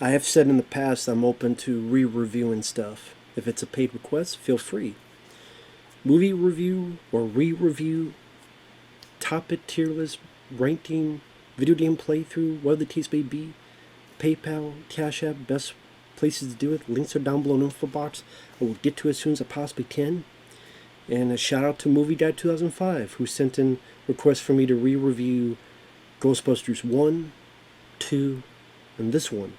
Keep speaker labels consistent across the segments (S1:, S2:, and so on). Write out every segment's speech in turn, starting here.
S1: I have said in the past I'm open to re-reviewing stuff. If it's a paid request, feel free. Movie review or re-review, top it tier list, ranking, video game playthrough, whatever the case may be. PayPal, CashApp, best places to do it. Links are down below in the info box. I will get to it as soon as I possibly can. And a shout out to Movie Guy 2005, who sent in requests for me to re-review Ghostbusters 1, 2, and this one.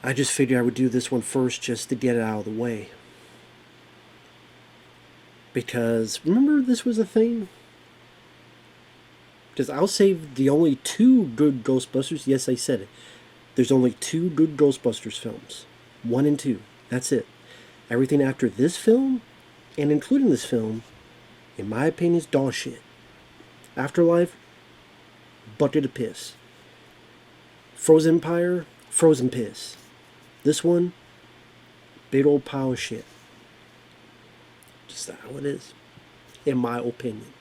S1: I just figured I would do this one first just to get it out of the way. Because, remember this was a thing? Because I'll save the only two good Ghostbusters. Yes, I said it. There's only two good Ghostbusters films. 1 and 2. That's it. Everything after this film, and including this film, in my opinion, is dog shit. Afterlife, bucket of piss. Frozen Empire, frozen piss. This one, big old pile of shit. Just how it is, in my opinion.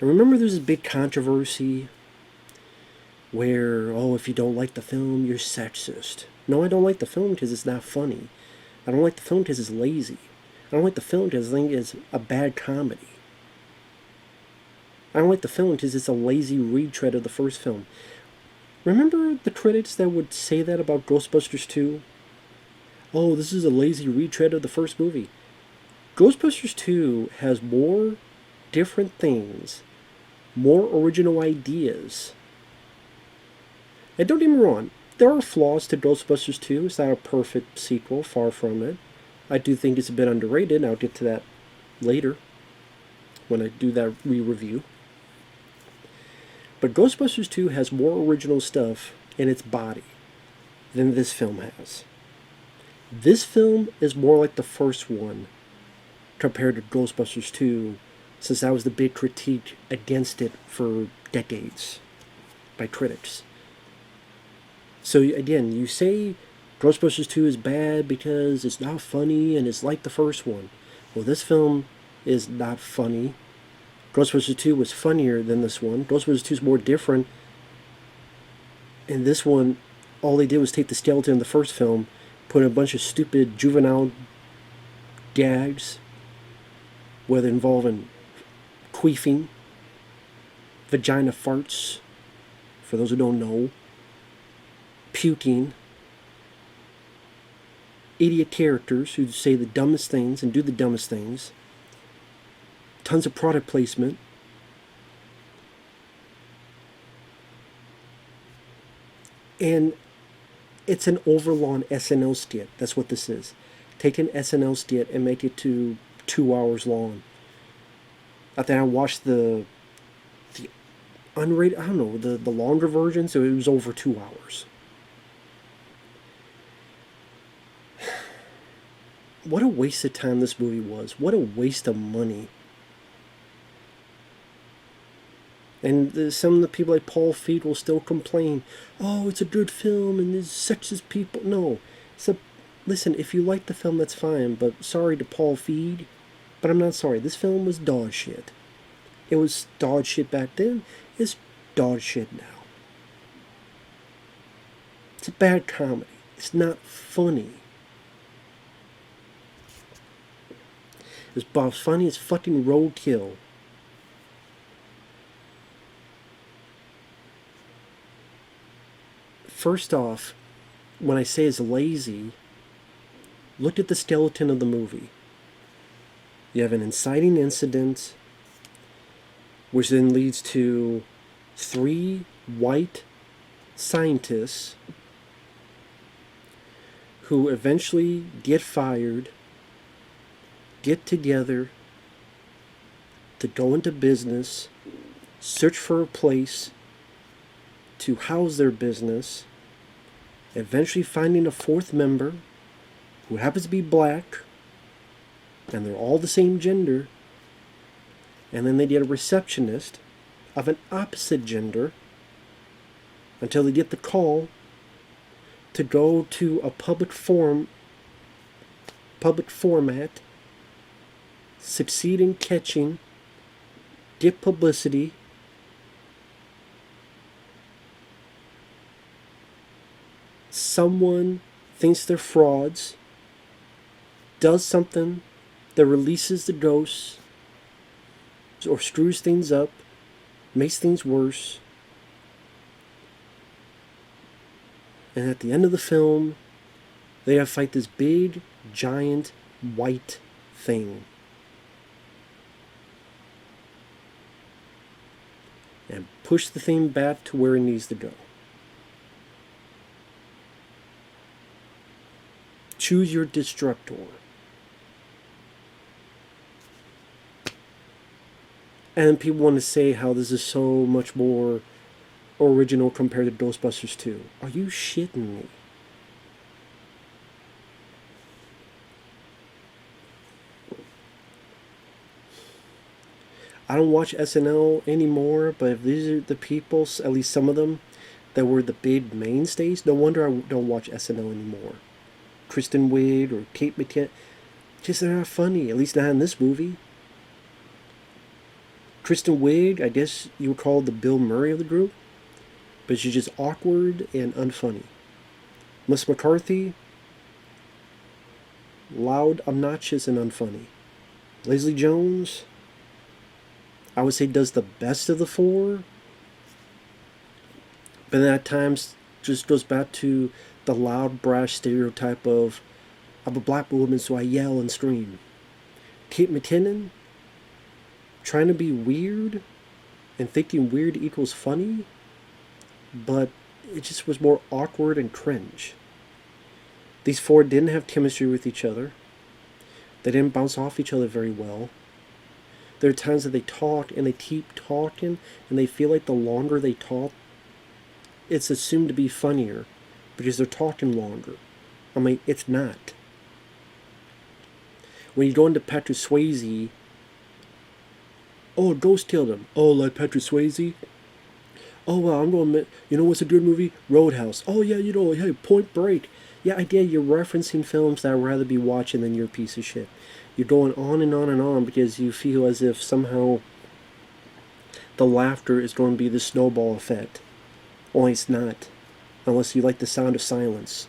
S1: And remember there's this big controversy where, oh, if you don't like the film, you're sexist. No, I don't like the film because it's not funny. I don't like the film because it's lazy. I don't like the film because I think it's a bad comedy. I don't like the film because it's a lazy retread of the first film. Remember the critics that would say that about Ghostbusters 2? Oh, this is a lazy retread of the first movie. Ghostbusters 2 has more different things, more original ideas. And don't get me wrong, there are flaws to Ghostbusters 2. It's not a perfect sequel, far from it. I do think it's a bit underrated, and I'll get to that later when I do that re-review. But Ghostbusters 2 has more original stuff in its body than this film has. This film is more like the first one compared to Ghostbusters 2, since that was the big critique against it for decades by critics. So again, you say Ghostbusters 2 is bad because it's not funny and it's like the first one. Well, this film is not funny. Ghostbusters 2 was funnier than this one. Ghostbusters 2 is more different. And this one, all they did was take the skeleton in the first film, put in a bunch of stupid juvenile gags, whether involving queefing, vagina farts, for those who don't know, puking, idiot characters who say the dumbest things and do the dumbest things, tons of product placement, and it's an overlong SNL skit. That's what this is. Take an SNL skit and make it to 2 hours long. I think I watched the unrated, I don't know, the longer version, so it was over 2 hours. What a waste of time this movie was. What a waste of money. And some of the people like Paul Feig will still complain, oh, it's a good film and there's sexist people. No. Listen, if you like the film, that's fine, but sorry to Paul Feig, but I'm not sorry. This film was dog shit. It was dog shit back then. It's dog shit now. It's a bad comedy. It's not funny. It's about funny as fucking roadkill. First off, when I say it's lazy, look at the skeleton of the movie. You have an inciting incident, which then leads to 3 white scientists who eventually get fired, get together to go into business, search for a place to house their business, eventually finding a 4th member who happens to be black, and they're all the same gender, and then they get a receptionist of an opposite gender until they get the call to go to a public format, succeed in catching, get publicity, someone thinks they're frauds, does something that releases the ghosts or screws things up, makes things worse, and at the end of the film, they have to fight this big, giant, white thing. And push the thing back to where it needs to go. Choose your destructor. And people want to say how this is so much more original compared to Ghostbusters 2. Are you shitting me? I don't watch SNL anymore, but if these are the people, at least some of them, that were the big mainstays, no wonder I don't watch SNL anymore. Kristen Wiig or Kate McKinnon, just they're not funny, at least not in this movie. Kristen Wiig, I guess you would call the Bill Murray of the group, but she's just awkward and unfunny. Melissa McCarthy, loud, obnoxious, and unfunny. Leslie Jones, I would say does the best of the four, but then at times just goes back to the loud, brash stereotype of I'm a black woman, so I yell and scream. Kate McKinnon, trying to be weird and thinking weird equals funny, but it just was more awkward and cringe. These four didn't have chemistry with each other. They didn't bounce off each other very well. There are times that they talk and they keep talking and they feel like the longer they talk, it's assumed to be funnier because they're talking longer. I mean, it's not. When you go into Patrick Swayze, oh, a ghost killed him. Oh, like Patrick Swayze? Oh, well, I'm going to, you know what's a good movie? Roadhouse. Oh, yeah, you know, hey, Point Break. Yeah, I did. You're referencing films that I'd rather be watching than your piece of shit. You're going on and on and on because you feel as if somehow the laughter is going to be the snowball effect. Only it's not. Unless you like the sound of silence.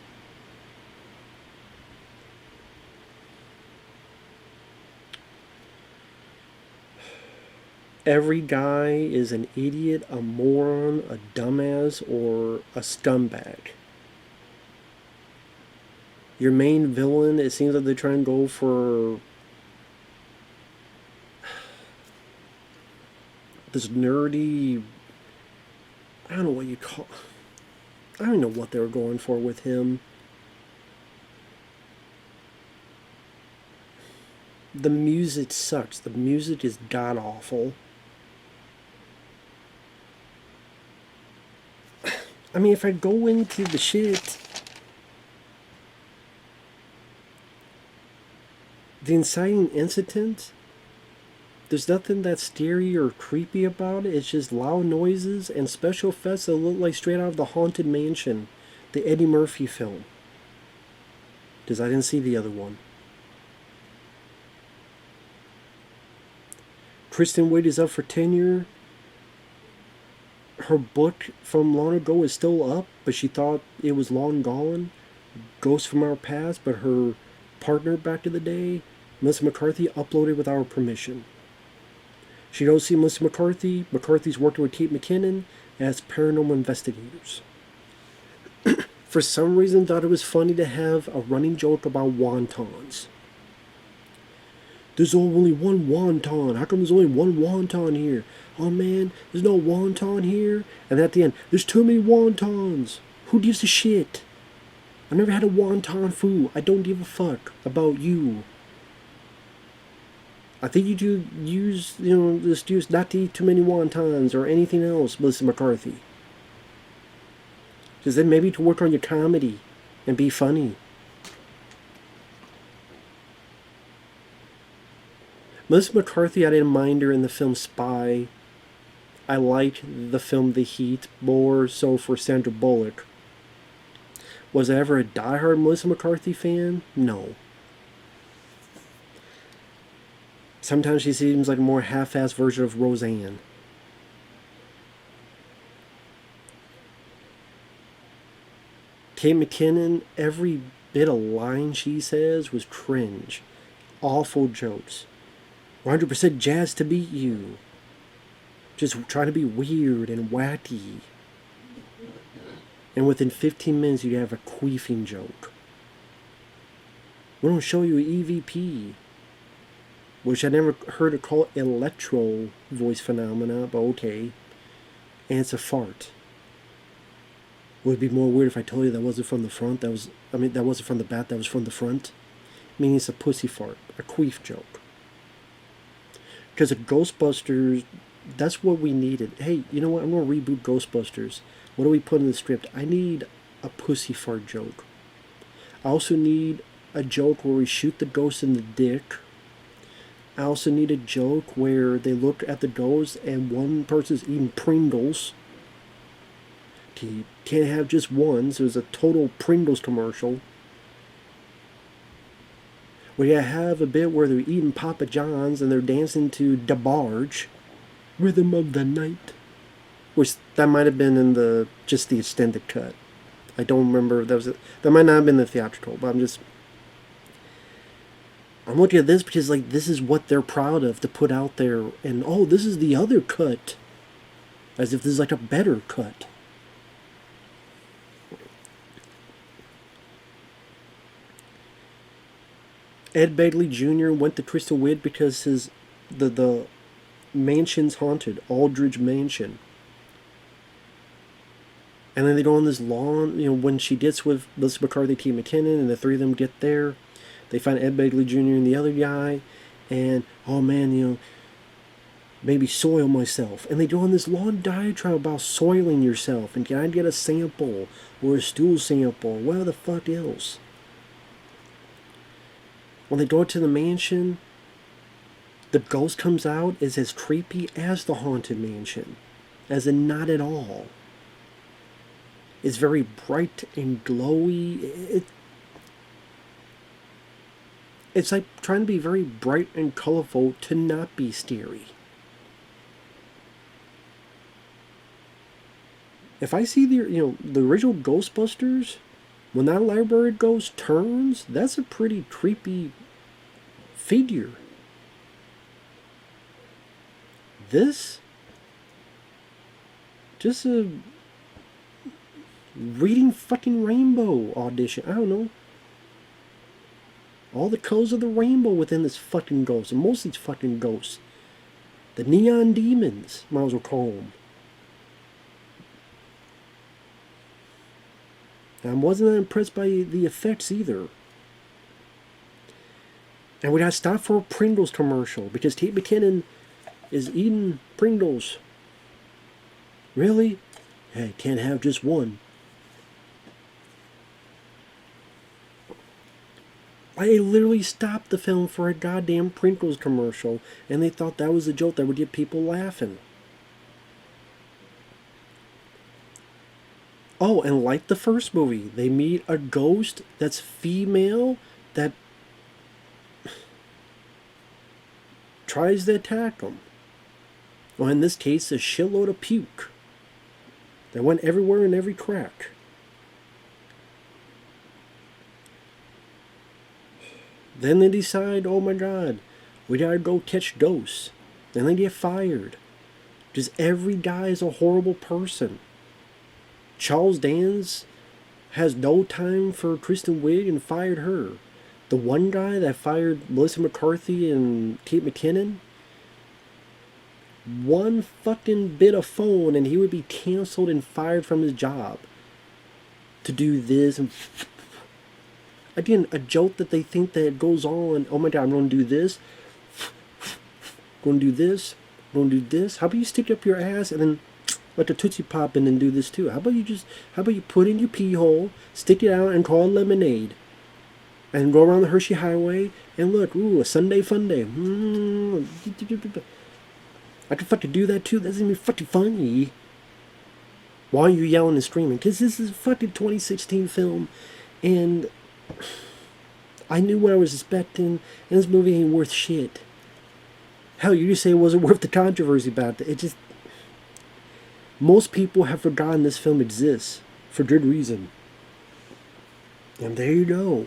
S1: Every guy is an idiot, a moron, a dumbass, or a scumbag. Your main villain, it seems like they're trying to go for this nerdy, I don't know what you call, I don't know what they were going for with him. The music sucks. The music is god awful. I mean, if I go into the shit, the inciting incident, there's nothing that's scary or creepy about it. It's just loud noises and special effects that look like straight out of the Haunted Mansion, the Eddie Murphy film. Because I didn't see the other one. Kristen Wiig is up for tenure. Her book from long ago is still up, but she thought it was long gone. Ghosts from Our Past, but her partner back in the day, Melissa McCarthy, uploaded with our permission. She don't see Melissa McCarthy. McCarthy's working with Kate McKinnon as paranormal investigators. For some reason, thought it was funny to have a running joke about wontons. There's only one wonton. How come there's only one wonton here? Oh man, there's no wonton here. And at the end, there's too many wontons. Who gives a shit? I never had a wonton foo. I don't give a fuck about you. I think you do use, just use not to eat too many wontons or anything else, Melissa McCarthy. Because then maybe to work on your comedy and be funny. Melissa McCarthy, I didn't mind her in the film Spy. I liked the film The Heat more so for Sandra Bullock. Was I ever a diehard Melissa McCarthy fan? No. Sometimes she seems like a more half-assed version of Roseanne. Kate McKinnon, every bit of line she says was cringe. Awful jokes. 100% jazz to beat you. Just trying to be weird and wacky. And within 15 minutes, you'd have a queefing joke. We don't show you EVP, which I never heard it called electro voice phenomena, but okay. And it's a fart. Would it be more weird if I told you that wasn't from the front? That wasn't from the back, that was from the front? Meaning it's a pussy fart, a queef joke. Because at Ghostbusters, that's what we needed. Hey, you know what? I'm going to reboot Ghostbusters. What do we put in the script? I need a pussy fart joke. I also need a joke where we shoot the ghost in the dick. I also need a joke where they look at the ghost and one person's eating Pringles. You can't have just one, so there's a total Pringles commercial. We gotta have a bit where they're eating Papa John's and they're dancing to DeBarge, Rhythm of the Night. Which that might have been in the extended cut. I don't remember if that might not have been the theatrical, but I'm looking at this because this is what they're proud of to put out there, and this is the other cut. As if this is a better cut. Ed Begley Jr. went to Crystal Wood because the mansion's haunted, Aldridge Mansion. And then they go on this long, when she gets with Melissa McCarthy, Kate McKinnon, and the three of them get there, they find Ed Begley Jr. and the other guy, and, oh man, maybe soil myself. And they go on this long diatribe about soiling yourself, and can I get a sample, or a stool sample, what the fuck else? When they go to the mansion, the ghost comes out is as creepy as the haunted mansion. As in not at all. It's very bright and glowy. It's like trying to be very bright and colorful to not be scary. If I see the original Ghostbusters, when that library ghost turns, that's a pretty creepy figure. This, just a reading fucking rainbow audition. I don't know. All the colors of the rainbow within this fucking ghost. And most of these fucking ghosts. The neon demons, might as well call them. And I wasn't that impressed by the effects either. And we gotta stop for a Pringles commercial because Kate McKinnon is eating Pringles. Really? Hey, can't have just one. I literally stopped the film for a goddamn Pringles commercial, and they thought that was a joke that would get people laughing. Oh, and like the first movie, they meet a ghost that's female that tries to attack them. Well, in this case, a shitload of puke that went everywhere in every crack. Then they decide, oh my god, we gotta go catch ghosts. Then they get fired. Just every guy is a horrible person. Charles Dance has no time for Kristen Wiig and fired her. The one guy that fired Melissa McCarthy and Kate McKinnon, one fucking bit of phone and he would be canceled and fired from his job to do this. And again, a joke that they think that goes on. Oh my god, I'm going to do this. Going to do this. Going to do this. How about you stick up your ass and then let the Tootsie Pop in and do this too? How about you put in your pee hole, stick it out and call it lemonade. And go around the Hershey Highway and look, ooh, a Sunday fun day. I could fucking do that too. That's gonna be fucking funny. Why are you yelling and screaming? Because this is a fucking 2016 film, and I knew what I was expecting, and this movie ain't worth shit. Hell, you just say it wasn't worth the controversy about it. It just... Most people have forgotten this film exists, for good reason. And there you go.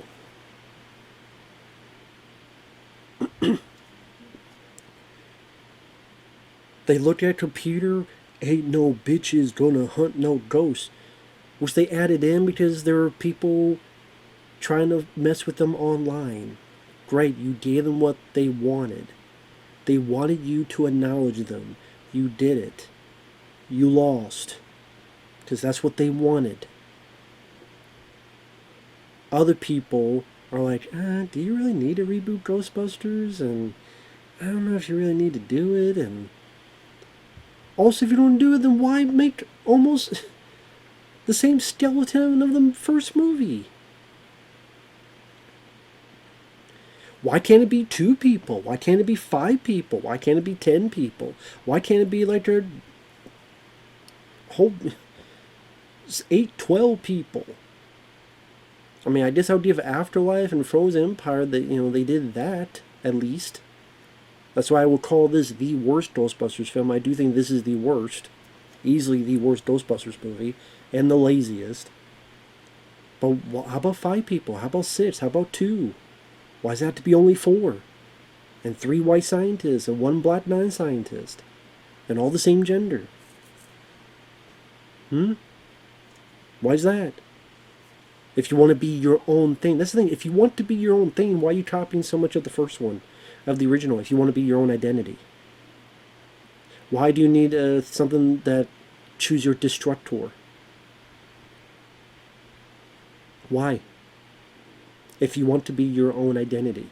S1: They looked at a computer, ain't no bitches gonna hunt no ghosts, which they added in because there were people trying to mess with them online. Great, you gave them what they wanted. They wanted you to acknowledge them. You did it. You lost. Because that's what they wanted. Other people are like, do you really need to reboot Ghostbusters? And I don't know if you really need to do it. And also, if you don't do it, then why make almost the same skeleton of the first movie? Why can't it be 2 people? Why can't it be 5 people? Why can't it be 10 people? Why can't it be like a whole 8, 12 people? I mean, I guess I would give Afterlife and Frozen Empire that, they did that, at least. That's why I would call this the worst Ghostbusters film. I do think this is the worst. Easily the worst Ghostbusters movie. And the laziest. But how about 5 people? How about 6? How about 2? Why does it have to be only 4? And 3 white scientists and 1 black non-scientist. And all the same gender. Why is that? If you want to be your own thing. That's the thing. If you want to be your own thing, why are you copying so much of the first one? Of the original, if you want to be your own identity. Why do you need something that choose your destructor? Why? If you want to be your own identity.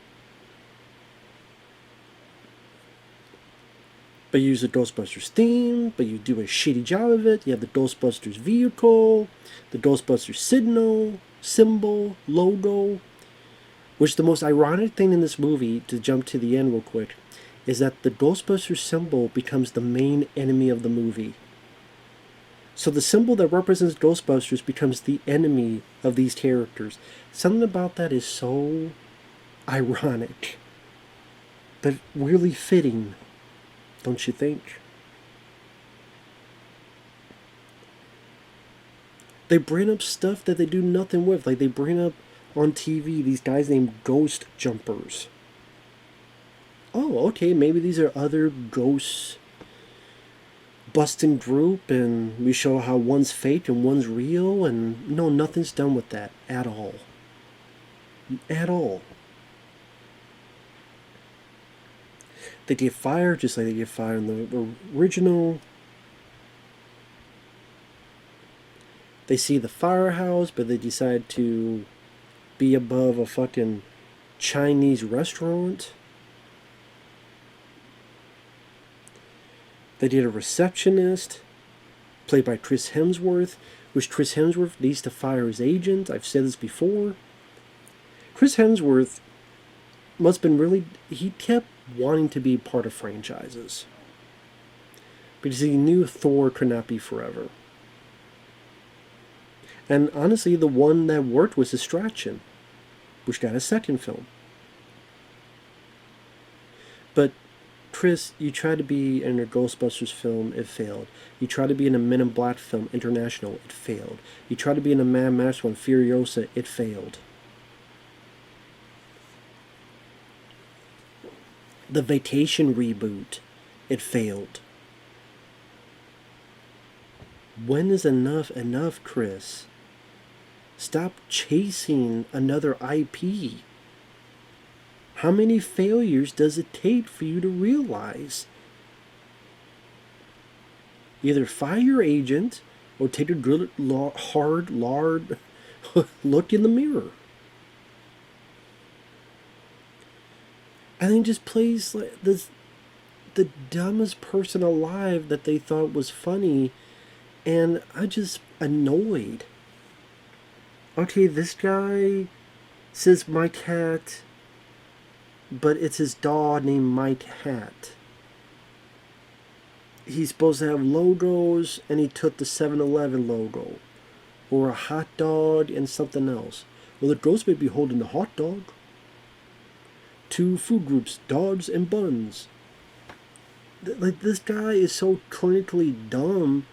S1: But you use the Ghostbusters theme, but you do a shitty job of it. You have the Ghostbusters vehicle, the Ghostbusters signal, symbol, logo. Which the most ironic thing in this movie, to jump to the end real quick, is that the Ghostbusters symbol becomes the main enemy of the movie. So the symbol that represents Ghostbusters becomes the enemy of these characters. Something about that is so ironic, but really fitting, don't you think? They bring up stuff that they do nothing with. Like they bring up on TV these guys named Ghost Jumpers. Oh, okay, maybe these are other ghosts busting group, and we show how one's fake and one's real, and no, nothing's done with that at all. At all. They get fired just like they get fired in the original. They see the firehouse, but they decide to be above a fucking Chinese restaurant. They did a receptionist, played by Chris Hemsworth, which Chris Hemsworth needs to fire his agent. I've said this before. Chris Hemsworth must have been really... He kept wanting to be part of franchises. Because he knew Thor could not be forever. And honestly, the one that worked was Distraction, which got a second film. But Chris, you tried to be in a Ghostbusters film, it failed. You tried to be in a Men in Black film, International, it failed. You tried to be in a Mad Max one, Furiosa, it failed. The Vacation reboot, it failed. When is enough enough, Chris? Stop chasing another IP. How many failures does it take for you to realize? Either fire your agent or take a good, hard look in the mirror. And then just plays like this, the dumbest person alive that they thought was funny, and I just annoyed. Okay, this guy says my cat, but it's his dog named Mike Hat. He's supposed to have logos, and he took the 7-Eleven logo. Or a hot dog and something else. Well, the ghost may be holding the hot dog. 2 food groups, dogs and buns. Like, this guy is so clinically dumb,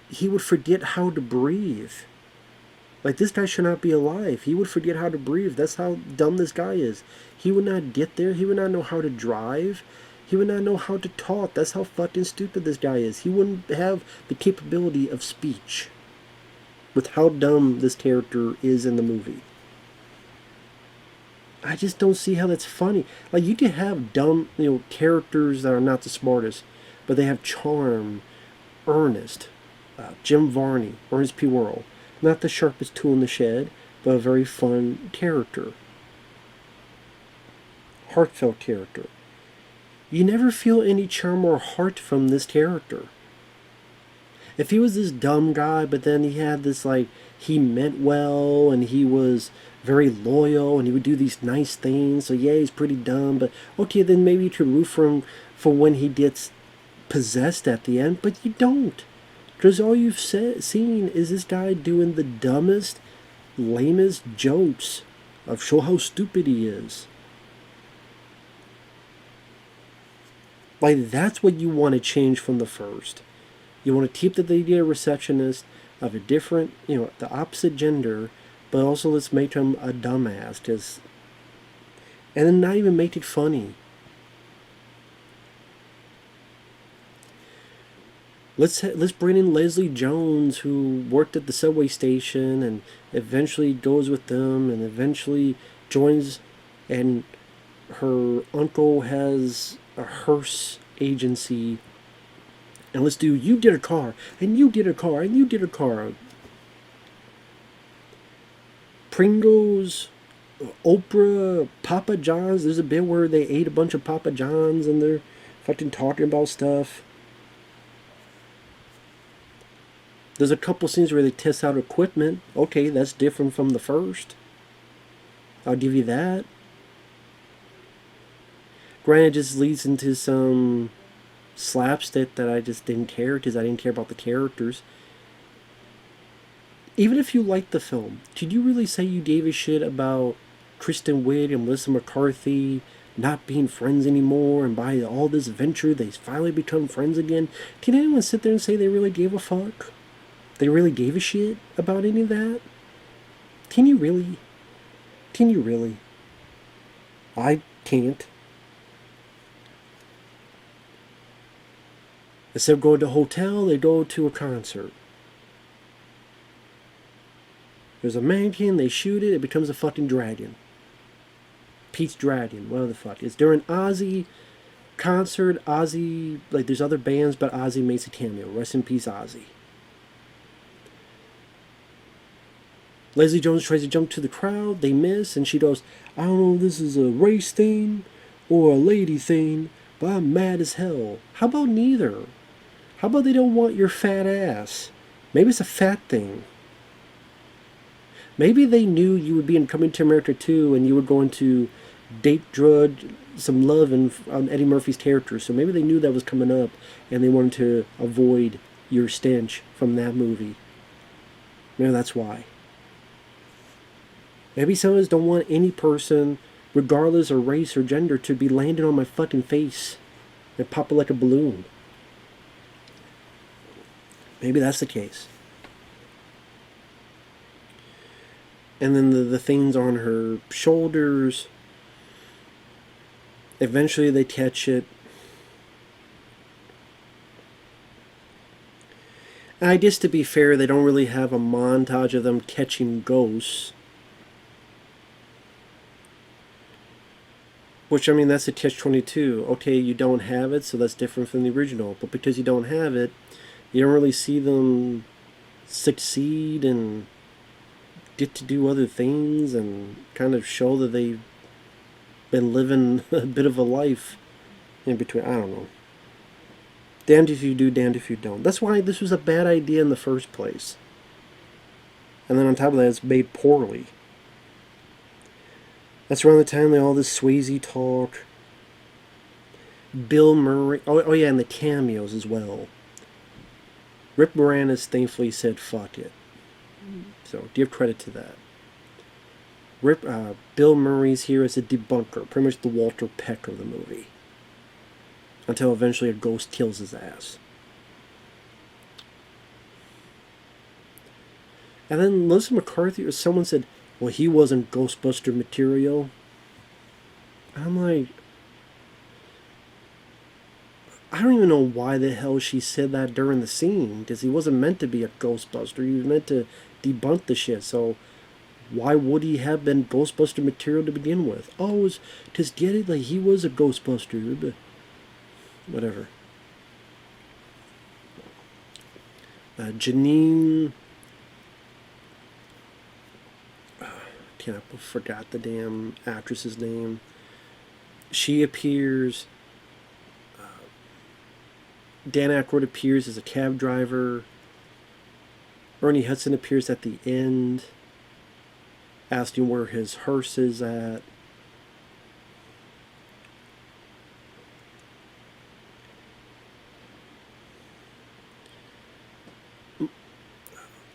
S1: he would forget how to breathe. Like, this guy should not be alive. He would forget how to breathe. That's how dumb this guy is. He would not get there. He would not know how to drive. He would not know how to talk. That's how fucking stupid this guy is. He wouldn't have the capability of speech with how dumb this character is in the movie. I just don't see how that's funny. Like, you can have dumb, characters that are not the smartest, but they have charm. Ernest, Jim Varney, Ernest P. Worrell. Not the sharpest tool in the shed, but a very fun character. Heartfelt character. You never feel any charm or heart from this character. If he was this dumb guy, but then he had this, like, he meant well, and he was very loyal, and he would do these nice things, so yeah, he's pretty dumb, but okay, then maybe you could root for him for when he gets possessed at the end, but you don't. Because all you've seen is this guy doing the dumbest, lamest jokes of show how stupid he is. Like, that's what you want to change from the first. You want to keep the idea of receptionist of a different, the opposite gender, but also let's make him a dumbass. And then not even make it funny. Let's bring in Leslie Jones, who worked at the subway station and eventually goes with them and eventually joins, and her uncle has a hearse agency. And let's do, you did a car, and you did a car, and you did a car. Pringles, Oprah, Papa John's. There's a bit where they ate a bunch of Papa John's and they're fucking talking about stuff. There's a couple scenes where they test out equipment. Okay, that's different from the first. I'll give you that. Granted, it just leads into some slapstick that I just didn't care because I didn't care about the characters. Even if you liked the film, did you really say you gave a shit about Kristen Wiig and Melissa McCarthy not being friends anymore, and by all this venture they finally become friends again? Can anyone sit there and say they really gave a fuck? They really gave a shit about any of that? Can you really? Can you really? I can't. Instead of going to a hotel, they go to a concert. There's a mannequin, they shoot it, it becomes a fucking dragon. Pete's Dragon, whatever the fuck. It's during Ozzy concert. Ozzy, like, there's other bands, but Ozzy makes a cameo. Rest in peace, Ozzy. Leslie Jones tries to jump to the crowd, they miss, and she goes, I don't know if this is a race thing or a lady thing, but I'm mad as hell. How about neither? How about they don't want your fat ass? Maybe it's a fat thing. Maybe they knew you would be in Coming to America 2 and you were going to date drug some love on Eddie Murphy's character, so maybe they knew that was coming up and they wanted to avoid your stench from that movie. Maybe that's why. Maybe some of us don't want any person, regardless of race or gender, to be landing on my fucking face and popping like a balloon. Maybe that's the case. And then the things on her shoulders, eventually they catch it. And I guess, to be fair, they don't really have a montage of them catching ghosts. Which, I mean, that's a catch-22. Okay, you don't have it, so that's different from the original. But because you don't have it, you don't really see them succeed and get to do other things and kind of show that they've been living a bit of a life in between. I don't know. Damned if you do, damned if you don't. That's why this was a bad idea in the first place. And then on top of that, it's made poorly. That's around the time they all this Swayze talk. Bill Murray. Oh yeah, and the cameos as well. Rick Moranis thankfully said fuck it. So give credit to that. Bill Murray's here as a debunker, pretty much the Walter Peck of the movie. Until eventually a ghost kills his ass. And then Melissa McCarthy or someone said, well, he wasn't Ghostbuster material. I'm like, I don't even know why the hell she said that during the scene, because he wasn't meant to be a Ghostbuster. He was meant to debunk the shit. So why would he have been Ghostbuster material to begin with? Oh, it was just get it, like he was a Ghostbuster. Whatever. Janine. I forgot the damn actress's name. She appears. Dan Aykroyd appears as a cab driver. Ernie Hudson appears at the end, asking where his hearse is at.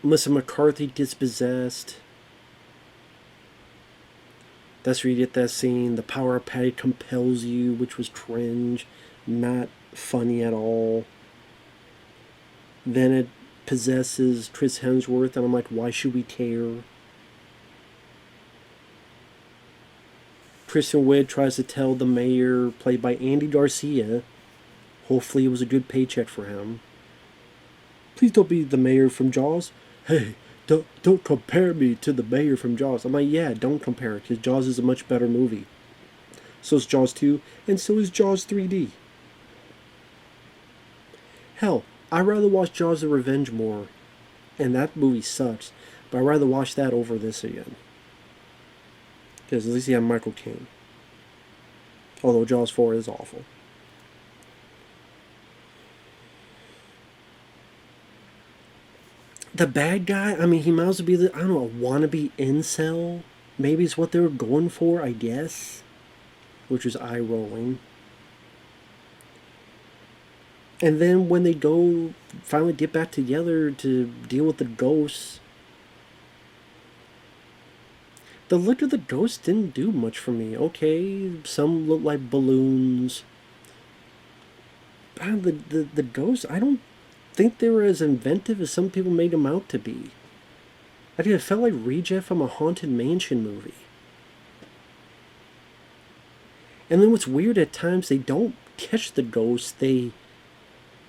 S1: Melissa McCarthy gets possessed. That's where you get that scene. The power of Patty compels you, which was cringe, not funny at all. Then it possesses Chris Hemsworth, and I'm like, why should we care? Kristen Wiig tries to tell the mayor, played by Andy Garcia, hopefully it was a good paycheck for him, please don't be the mayor from Jaws. Hey, don't compare me to the mayor from Jaws. I'm like, yeah, don't compare it, because Jaws is a much better movie. So is Jaws 2, and so is Jaws 3D. Hell, I'd rather watch Jaws the Revenge more, and that movie sucks, but I'd rather watch that over this again. Because at least you have Michael Caine. Although Jaws 4 is awful. The bad guy, I mean, he might as well be the, I don't know, a wannabe incel. Maybe it's what they were going for, I guess. Which was eye-rolling. And then when they go finally get back together to deal with the ghosts, the look of the ghosts didn't do much for me. Okay, some look like balloons. The ghosts, I don't think they were as inventive as some people made them out to be. I think it felt like Reject from a Haunted Mansion movie. And then what's weird, at times they don't catch the ghosts, they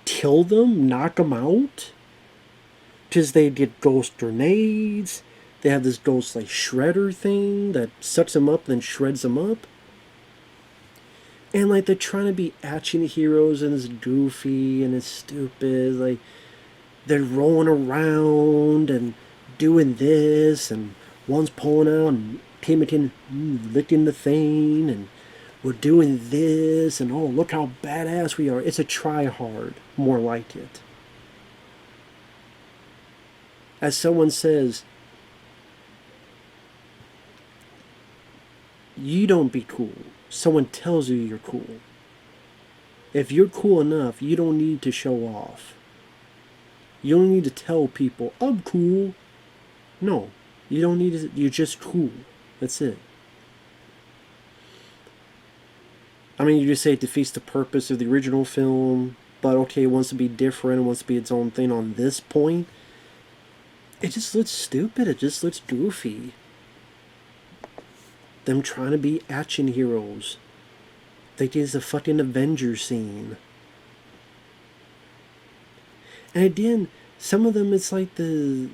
S1: kill them, knock them out. Because they get ghost grenades. They have this ghost like shredder thing that sucks them up and then shreds them up. And like they're trying to be action heroes and it's goofy and it's stupid. Like they're rolling around and doing this, and one's pulling out and Timothy licking the thing, and we're doing this, and oh, look how badass we are. It's a try hard, more like it. As someone says, you don't be cool. Someone tells you you're cool. If you're cool enough, you don't need to show off. You don't need to tell people, I'm cool. No, you don't need to. You're just cool. That's it. I mean, you just say it defeats the purpose of the original film, but okay, it wants to be different, it wants to be its own thing on this point. It just looks stupid. It just looks goofy. Them trying to be action heroes. Like it's a fucking Avengers scene. And again, some of them, it's like when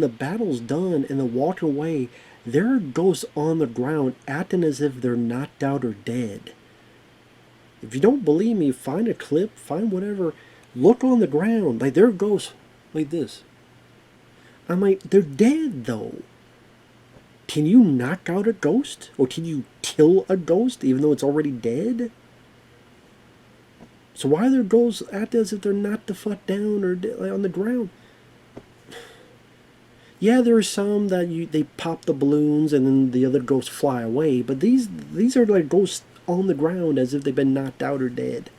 S1: the battle's done and they're walking away, there are ghosts on the ground acting as if they're knocked out or dead. If you don't believe me, find a clip, find whatever, look on the ground. Like there are ghosts like this. I'm like, they're dead though. Can you knock out a ghost? Or can you kill a ghost even though it's already dead? So why are there ghosts acting as if they're knocked the fuck down or like on the ground? Yeah, there are some that they pop the balloons and then the other ghosts fly away. But these are like ghosts on the ground as if they've been knocked out or dead.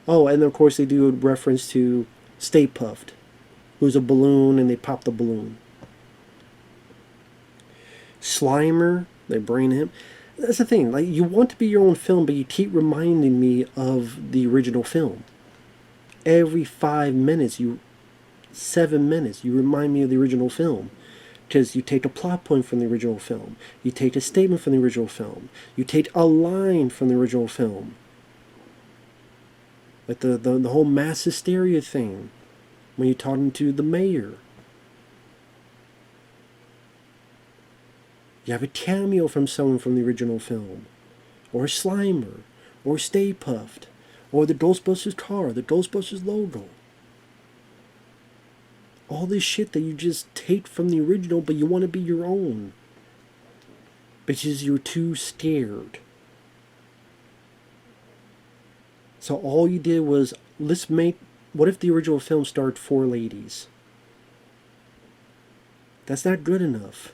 S1: Oh, and of course they do a reference to Stay Puffed, who's a balloon and they pop the balloon. Slimer, they bring him. That's the thing. Like, you want to be your own film, but you keep reminding me of the original film. Every 5 minutes, 7 minutes, you remind me of the original film. Because you take a plot point from the original film. You take a statement from the original film. You take a line from the original film. Like the whole mass hysteria thing. When you're talking to the mayor. You have a cameo from someone from the original film. Or a Slimer. Or Stay Puffed. Or the Ghostbusters car. The Ghostbusters logo. All this shit that you just take from the original, but you want to be your own. Because you're too scared. So all you did was, what if the original film starred 4 ladies? That's not good enough.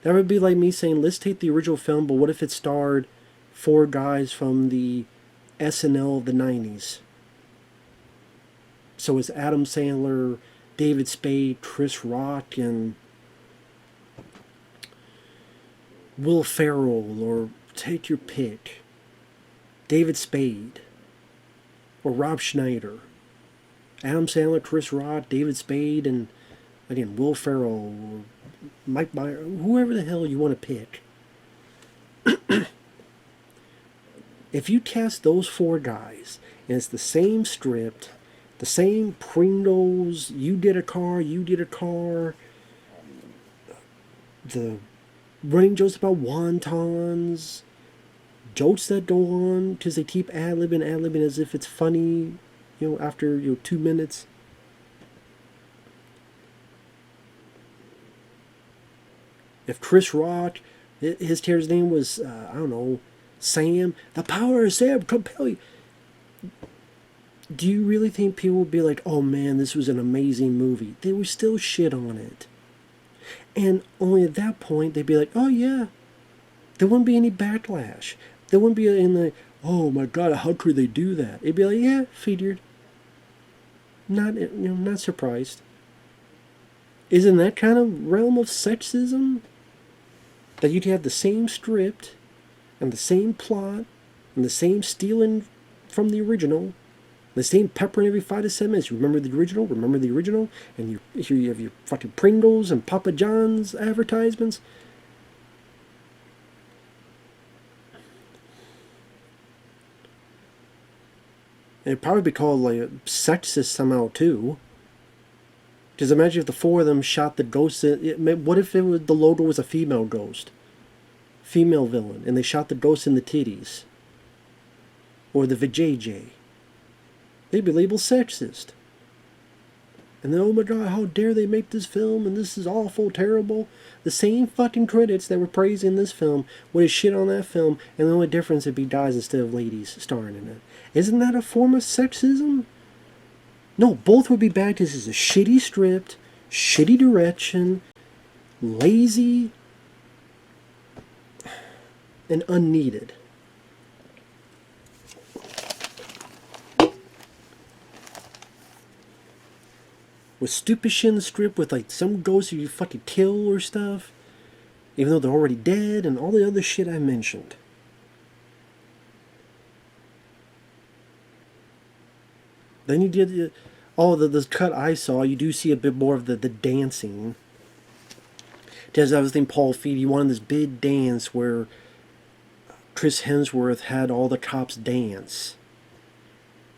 S1: That would be like me saying, let's take the original film, but what if it starred 4 guys from the SNL of the 90s? So it's Adam Sandler, David Spade, Chris Rock, and Will Ferrell, or take your pick. David Spade, or Rob Schneider. Adam Sandler, Chris Rock, David Spade, and again, Will Ferrell, or Mike Myers, whoever the hell you want to pick. If you cast those 4 guys, and it's the same script, the same Pringles, you did a car, the running jokes about wontons, jokes that go on because they keep ad-libbing as if it's funny, after 2 minutes. If Chris Rock, his character's name was, I don't know, Sam, the power of Sam compel you. Do you really think people would be like, oh man, this was an amazing movie? They would still shit on it. And only at that point, they'd be like, oh yeah. There wouldn't be any backlash. There wouldn't be in the, oh my god, how could they do that? It'd be like, yeah, figured. Not surprised. Isn't that kind of realm of sexism? That you'd have the same script, and the same plot, and the same stealing from the original, the same peppering every 5 to 7 minutes. Remember the original, and here you have your fucking Pringles and Papa John's advertisements. And it'd probably be called like sexist somehow too. Because imagine if the 4 of them shot the ghost. What if the logo was a female ghost, female villain, and they shot the ghost in the titties, or the vajayjay? They'd be labeled sexist. And then, oh my god, how dare they make this film, and this is awful, terrible. The same fucking critics that were praising this film would have shit on that film, and the only difference would be guys instead of ladies starring in it. Isn't that a form of sexism? No, both would be bad because it's a shitty script, shitty direction, lazy, and unneeded. With stupid shit in the script with like some ghosts you fucking kill or stuff, even though they're already dead, and all the other shit I mentioned. Then you did the cut I saw, you do see a bit more of the dancing. Because I was thinking Paul Feig, he wanted this big dance where Chris Hemsworth had all the cops dance.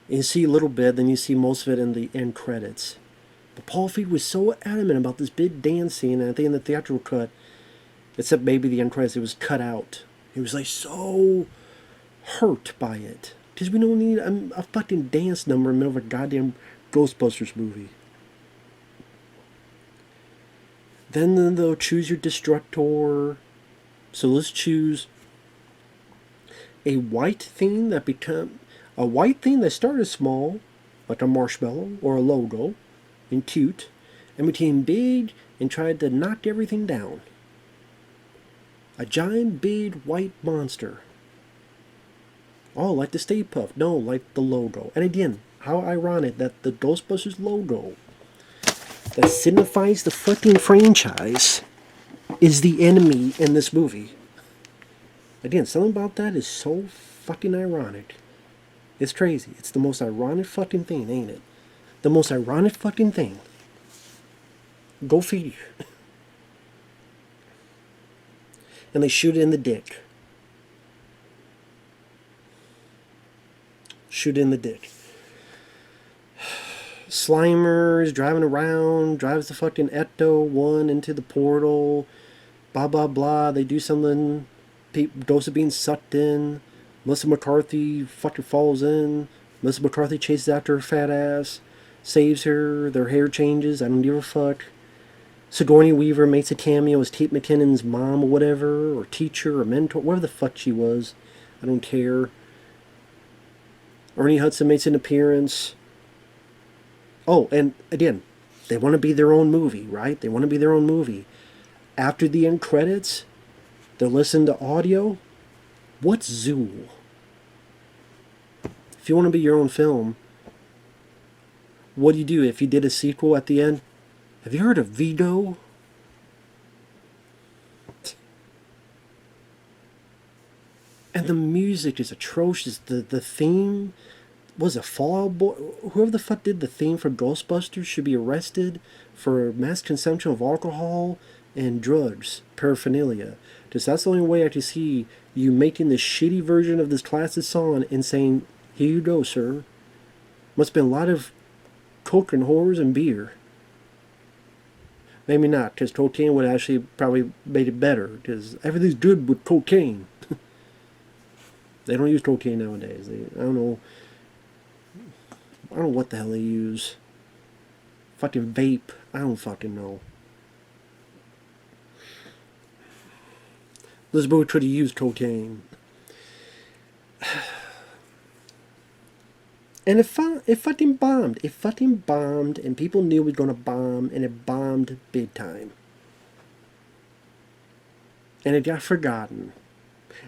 S1: And you see a little bit, then you see most of it in the end credits. But Paul Feig was so adamant about this big dance scene, and I think in the theatrical cut, except maybe the end credits, it was cut out. He was like so hurt by it. Because we don't need a fucking dance number in the middle of a goddamn Ghostbusters movie. Then they'll choose your destructor. So let's choose a white theme that started small, like a marshmallow or a logo, and cute, and became big and tried to knock everything down. A giant, big, white monster. Oh, like the Stay Puft. No, like the logo. And again, how ironic that the Ghostbusters logo that signifies the fucking franchise is the enemy in this movie. Again, something about that is so fucking ironic. It's crazy. It's the most ironic fucking thing, ain't it? The most ironic fucking thing. Go figure. And they shoot it in the dick. Shoot it in the dick. Slimer is driving around, drives the fucking Ecto-1 into the portal. Blah, blah, blah. They do something. Ghosts are being sucked in. Melissa McCarthy fucking falls in. Melissa McCarthy chases after her fat ass. Saves her. Their hair changes. I don't give a fuck. Sigourney Weaver makes a cameo as Kate McKinnon's mom or whatever. Or teacher or mentor. Whatever the fuck she was. I don't care. Ernie Hudson makes an appearance. Oh, and again, they want to be their own movie, right? They want to be their own movie. After the end credits, they're listening to audio. What's Zool? If you want to be your own film, what do you do if you did a sequel at the end? Have you heard of Vigo? And the music is atrocious. The theme was a Fallout Boy. Whoever the fuck did the theme for Ghostbusters should be arrested for mass consumption of alcohol and drugs, paraphernalia. Because that's the only way I can see you making this shitty version of this classic song and saying, "Here you go, sir." Must have been a lot of coke and whores and beer. Maybe not, because cocaine would actually probably made it better, because everything's good with cocaine. They don't use cocaine nowadays. I don't know what the hell they use. Fucking vape. I don't fucking know. This movie could have used cocaine. And it fucking bombed. It fucking bombed, and people knew it was going to bomb, and it bombed big time. And it got forgotten.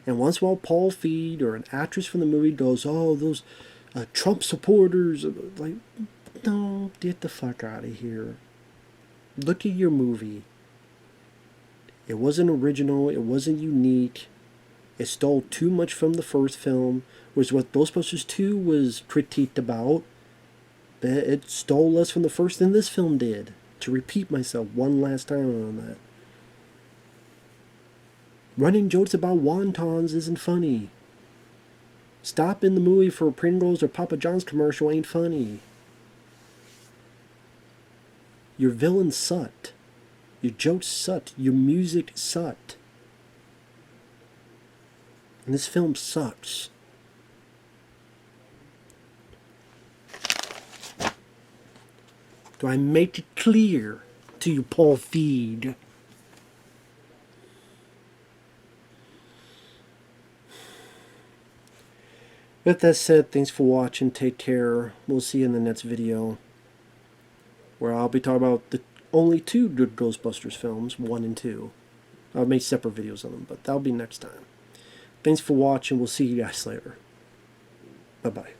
S1: And once in a while, Paul Feig or an actress from the movie goes, "Oh, those Trump supporters," like, no, get the fuck out of here. Look at your movie. It wasn't original. It wasn't unique. It stole too much from the first film, which is what Ghostbusters 2 was critiqued about. But it stole less from the first than this film did. To repeat myself one last time on that. Running jokes about wontons isn't funny. Stop in the movie for a Pringles or Papa John's commercial ain't funny. Your villain sucked. Your jokes sucked. Your music sucked. And this film sucks. Do I make it clear to you, Paul Feig? With that said, thanks for watching. Take care. We'll see you in the next video, where I'll be talking about the only two good Ghostbusters films, 1 and 2. I'll make separate videos on them, but that'll be next time. Thanks for watching. We'll see you guys later. Bye-bye.